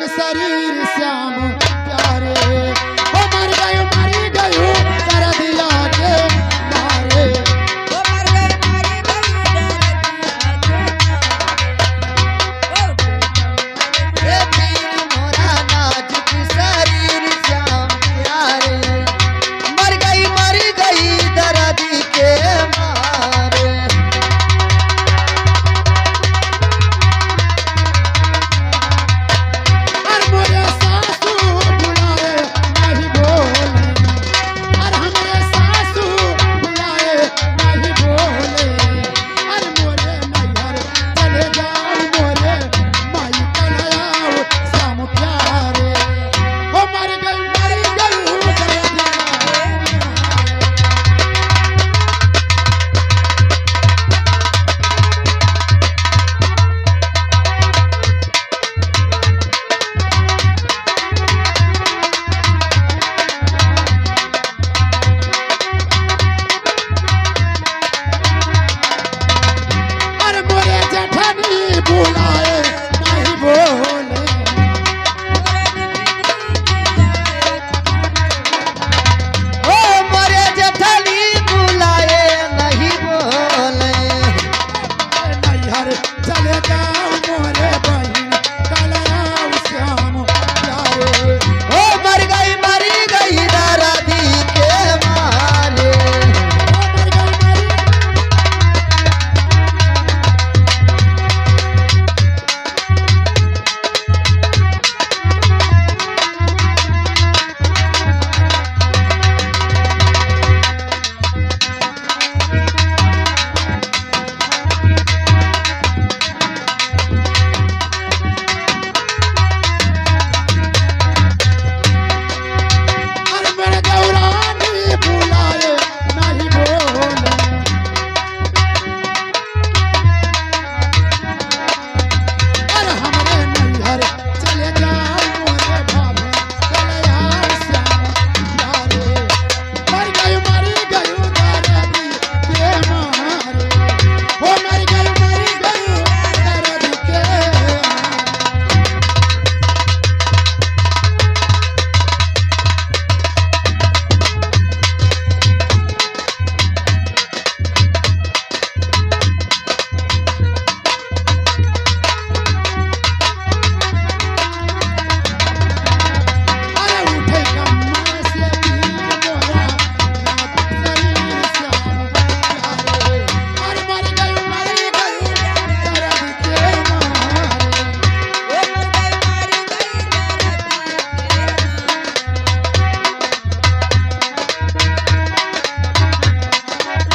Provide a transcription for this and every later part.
नाजुक शरीर श्याम प्यारे ओ मर गयो कर दिया के मारे ओ मर गए मारी गई ए पीर मोरा नाजुक शरीर श्याम प्यारे मर गई दर्द के मारे और मोरे सासू बुलाए नहीं बोले और हमरे सासू बुलाए नहीं बोले और मोरे नैहर चले जाओ मोरे माई कलाओ श्याम प्यारे ओ मर गई और मोरे जेठानी बुलाए नहीं बोले ओ मोरे जेठानी बुलाए नहीं बोले नैहर चले जाओ मोरे बहिन कलाओ श्याम प्यारे ओ मर गई दर्द के मारे और मेरे देवरानी बुलाए नहीं बोले और हमरे नैहर चले जाओ मोरे भाभी कलाओ श्याम प्यारे मर गई दादी के मारे ओ मर गई दादी के अरे उठे कम्मा से पीर मोरा नाजुक शरीर श्याम प्यारे और मर गई दर्द के मारे ओ मर गए मारी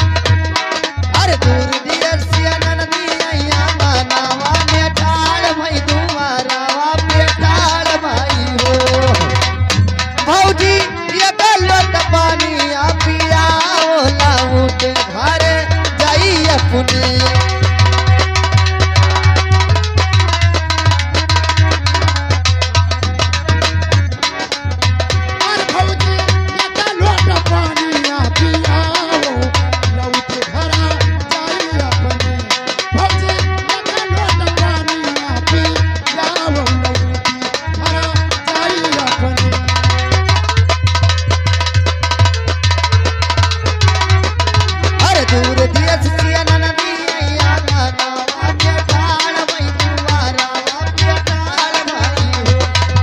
अरे दूर दियर सिया ननदी आइया मनावा में ठाड़ भई दुआरावा में ठाड़ भई हो भौजी ये गलत पानी आ पियाओ लाऊ के घरे जाई अपने और भौजी ये तो लोट पानी आ पियाओ लौट घरा जाई अपने भौजी ये तो लोट पानी आ पियाओ लौट घरा जाई अपने अरे दूर दियर सिया ननदी आइया मनावा में ठाड़ भई दुआरावा में ठाड़ भई हो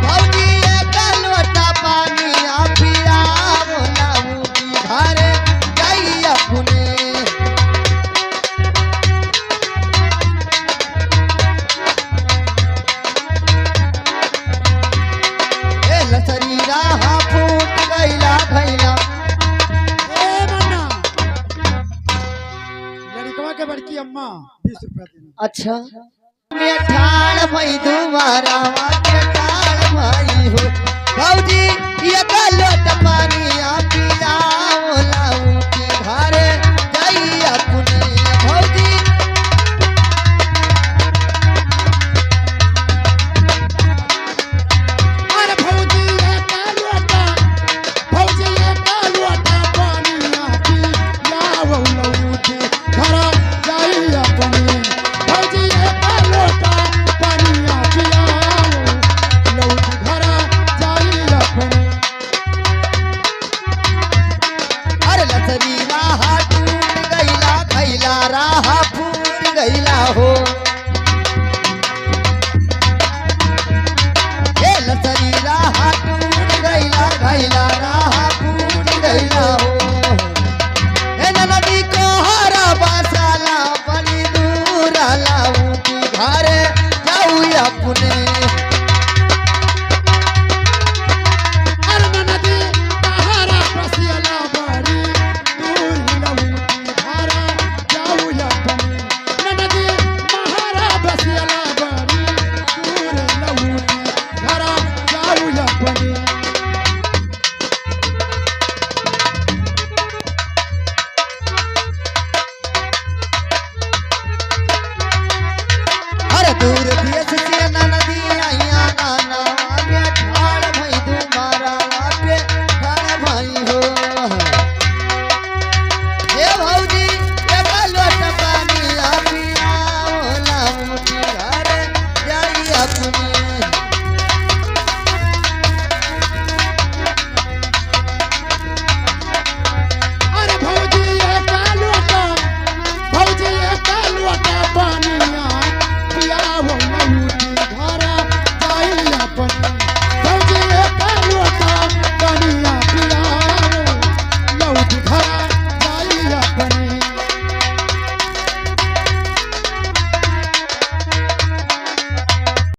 भौजी ये गलत पानी आ पियाओ लाऊ के घरे जाई अपने ए लसरीरा हा फूट गईला भैला ए मन्ना लड़कवा के बड़की अम्मा 20 रुपया देना अच्छा में ठाड़ भई दुआरावा